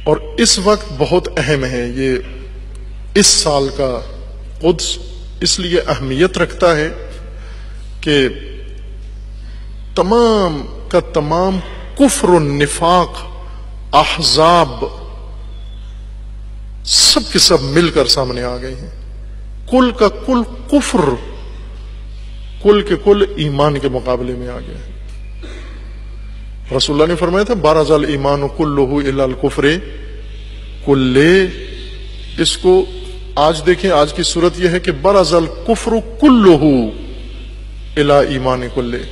اور اس وقت بہت اہم ہے یہ اس سال کا قدس، اس لیے اہمیت رکھتا ہے کہ تمام کا تمام کفر و نفاق، احزاب، سب کے سب مل کر سامنے آ گئے ہیں۔ کل کا کل کفر، کل کے کل ایمان کے مقابلے میں آ گیا ہے۔ رسول اللہ نے فرمایا تھا بارز الایمان کلہ الا الکفر کلہ۔ اس کو آج دیکھیں، آج کی صورت یہ ہے کہ برز الکفر کلہ الا ایمان کلہ،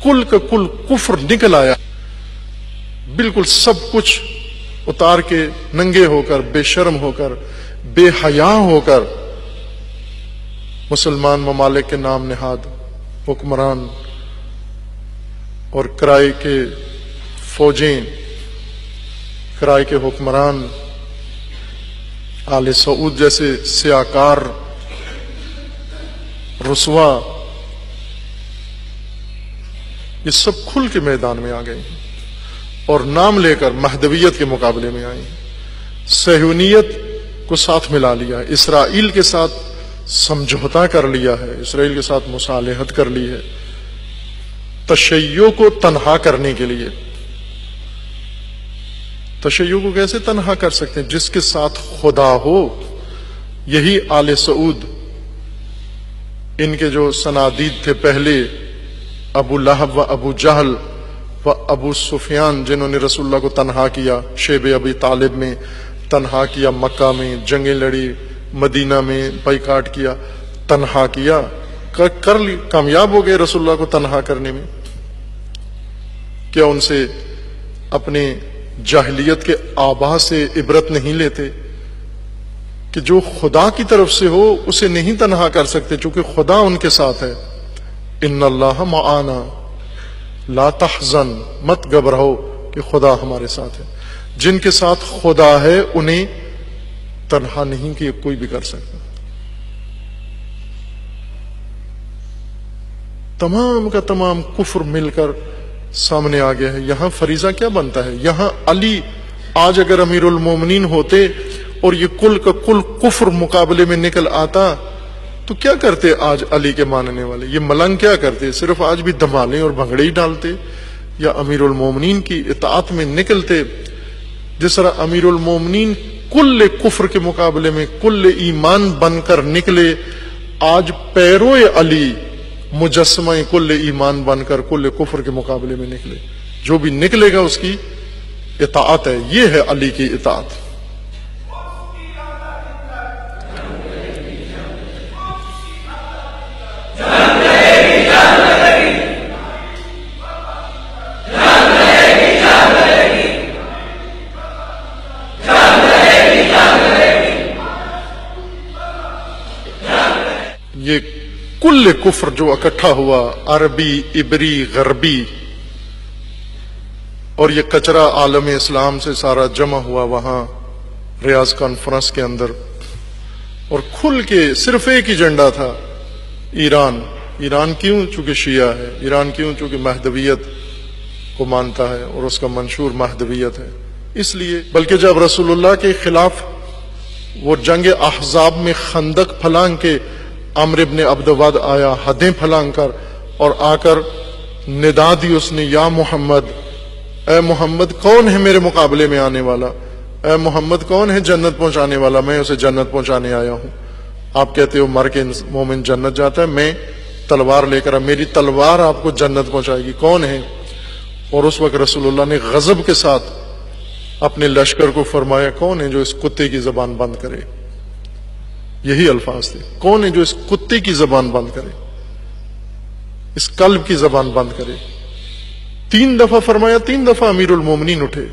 کل کا کل کفر نکل آیا، بالکل سب کچھ اتار کے ننگے ہو کر، بے شرم ہو کر، بے حیا ہو کر مسلمان ممالک کے نام نہاد حکمران اور کرائے کے فوجیں، کرائے کے حکمران، آل سعود جیسے سیاکار، رسوا، یہ سب کھل کے میدان میں آ گئے ہیں اور نام لے کر مہدویت کے مقابلے میں آئے ہیں۔ صہیونیت کو ساتھ ملا لیا ہے، اسرائیل کے ساتھ سمجھوتا کر لیا ہے، اسرائیل کے ساتھ مصالحت کر لی ہے، تشیع کو تنہا کرنے کے لیے۔ تشیع کو کیسے تنہا کر سکتے ہیں؟ جس کے ساتھ خدا ہو۔ یہی آل سعود، ان کے جو صنادید تھے پہلے، ابو لہب و ابو جہل و ابو سفیان، جنہوں نے رسول اللہ کو تنہا کیا، شیب ابی طالب میں تنہا کیا، مکہ میں جنگیں لڑی، مدینہ میں بائیکاٹ کیا، تنہا کیا، کر لی، کامیاب ہو گئے رسول اللہ کو تنہا کرنے میں۔ کیا ان سے اپنے جاہلیت کے آبا سے عبرت نہیں لیتے کہ جو خدا کی طرف سے ہو اسے نہیں تنہا کر سکتے چونکہ خدا ان کے ساتھ ہے۔ ان اللہ معانا لا تحزن، مت گھبراؤ کہ خدا ہمارے ساتھ ہے۔ جن کے ساتھ خدا ہے انہیں تنہا نہیں کہ کوئی بھی کر سکتا۔ تمام کا تمام کفر مل کر سامنے آ گیا ہے۔ یہاں فریضہ کیا بنتا ہے؟ یہاں علی آج اگر امیر المومنین ہوتے اور یہ کل کا کل کفر مقابلے میں نکل آتا تو کیا کرتے آج علی کے ماننے والے؟ یہ ملنگ کیا کرتے؟ صرف آج بھی دھمالیں اور بھنگڑے ہی ڈالتے یا امیر المومنین کی اطاعت میں نکلتے؟ جس طرح امیر المومنین کل کفر کے مقابلے میں کل ایمان بن کر نکلے، آج پیرو علی مجسمہ کل ایمان بن کر کل کفر کے مقابلے میں نکلے۔ جو بھی نکلے گا اس کی اطاعت ہے، یہ ہے علی کی اطاعت۔ یہ کل کفر جو اکٹھا ہوا، عربی، عبری، غربی، اور یہ کچرا عالم اسلام سے سارا جمع ہوا وہاں ریاض کانفرنس کے اندر، اور کھل کے صرف ایک ایجنڈا تھا، ایران۔ ایران کیوں؟ چونکہ شیعہ ہے۔ ایران کیوں؟ چونکہ مہدویت کو مانتا ہے اور اس کا منشور مہدویت ہے۔ اس لیے بلکہ جب رسول اللہ کے خلاف وہ جنگ احزاب میں خندق پھلانگ کے عمرو ابن عبد ود آیا، حدیں پھلانگ کر، اور آ کر ندا دی اس نے، یا محمد، اے محمد کون ہے میرے مقابلے میں آنے والا؟ اے محمد کون ہے جنت پہنچانے والا؟ میں اسے جنت پہنچانے آیا ہوں۔ آپ کہتے ہو مر کے مومن جنت جاتا ہے، میں تلوار لے کر، میری تلوار آپ کو جنت پہنچائے گی، کون ہے؟ اور اس وقت رسول اللہ نے غضب کے ساتھ اپنے لشکر کو فرمایا، کون ہے جو اس کتے کی زبان بند کرے؟ یہی الفاظ تھے، کون ہے جو اس کتے کی زبان بند کرے، اس کلب کی زبان بند کرے؟ 3 دفعہ فرمایا، 3 دفعہ امیر المومنین اٹھے،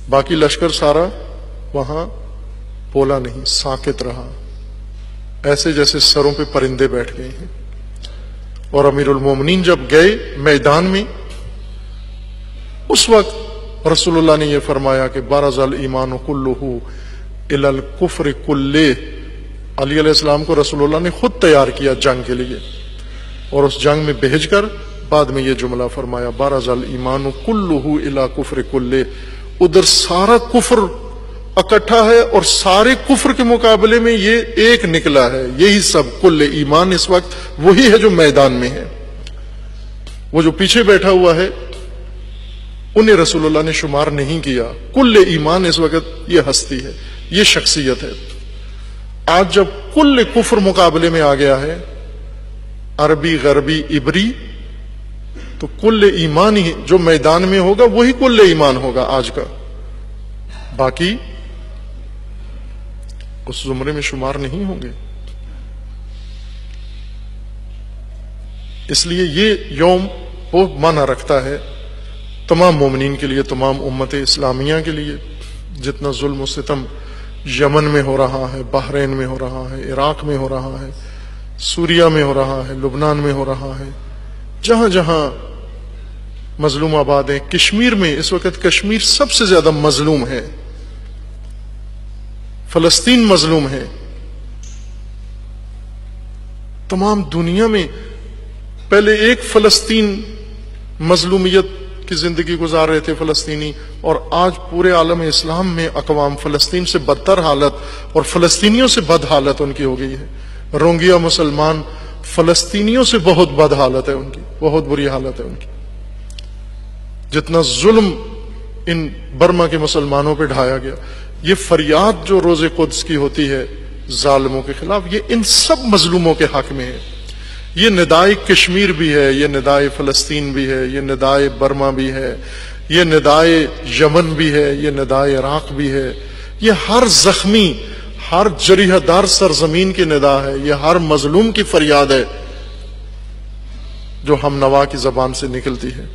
باقی لشکر سارا وہاں بولا نہیں، ساکت رہا، ایسے جیسے سروں پہ پرندے بیٹھ گئے ہیں۔ اور امیر المومنین جب گئے میدان میں، اس وقت رسول اللہ نے یہ فرمایا کہ برز الایمان کلہ الی الکفر کلہ۔ علی علیہ السلام کو رسول اللہ نے خود تیار کیا جنگ کے لیے، اور اس جنگ میں بھیج کر بعد میں یہ جملہ فرمایا بارز الایمان کلہ الی کفر کلہ، ادھر سارا کفر اکٹھا ہے اور سارے کفر کے مقابلے میں یہ ایک نکلا ہے، یہی سب کل ایمان اس وقت وہی ہے جو میدان میں ہے۔ وہ جو پیچھے بیٹھا ہوا ہے انہیں رسول اللہ نے شمار نہیں کیا، کل ایمان اس وقت یہ ہستی ہے، یہ شخصیت ہے۔ آج جب کل کفر مقابلے میں آ گیا ہے، عربی غربی عبری، تو کل ایمان ہی جو میدان میں ہوگا وہی کل ایمان ہوگا آج کا، باقی اس زمرے میں شمار نہیں ہوں گے۔ اس لیے یہ یوم بہت معنی رکھتا ہے تمام مومنین کے لیے، تمام امت اسلامیہ کے لیے۔ جتنا ظلم و ستم یمن میں ہو رہا ہے، بحرین میں ہو رہا ہے، عراق میں ہو رہا ہے، سوریہ میں ہو رہا ہے، لبنان میں ہو رہا ہے، جہاں جہاں مظلوم آباد ہیں، کشمیر میں اس وقت کشمیر سب سے زیادہ مظلوم ہے، فلسطین مظلوم ہے۔ تمام دنیا میں پہلے ایک فلسطین مظلومیت کی زندگی گزار رہے تھے فلسطینی، اور آج پورے عالم اسلام میں اقوام فلسطین سے بدتر حالت اور فلسطینیوں سے بد حالت ان کی ہو گئی ہے۔ روہنگیا مسلمان فلسطینیوں سے بہت بد حالت ہے ان کی، بہت بری حالت ہے ان کی۔ جتنا ظلم ان برما کے مسلمانوں پہ ڈھایا گیا، یہ فریاد جو روز قدس کی ہوتی ہے ظالموں کے خلاف، یہ ان سب مظلوموں کے حق میں ہے۔ یہ ندائے کشمیر بھی ہے، یہ ندائے فلسطین بھی ہے، یہ ندائے برما بھی ہے، یہ ندائے یمن بھی ہے، یہ ندائے عراق بھی ہے۔ یہ ہر زخمی، ہر جریحہ دار سرزمین کی ندا ہے، یہ ہر مظلوم کی فریاد ہے جو ہم نوا کی زبان سے نکلتی ہے۔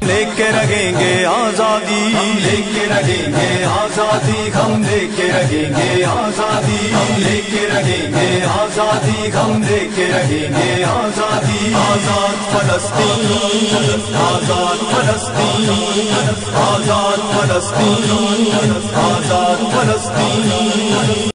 لے کے رہیں گے آزادی، ہم لے کے رہیں گے آزادی، ہم لے کے رہیں گے آزادی، ہم لے کے رہیں گے آزادی، ہم لے کے رہیں گے آزادی۔ آزاد فلسطین، آزاد فلسطین، آزاد فلسطین، آزاد فلسطین۔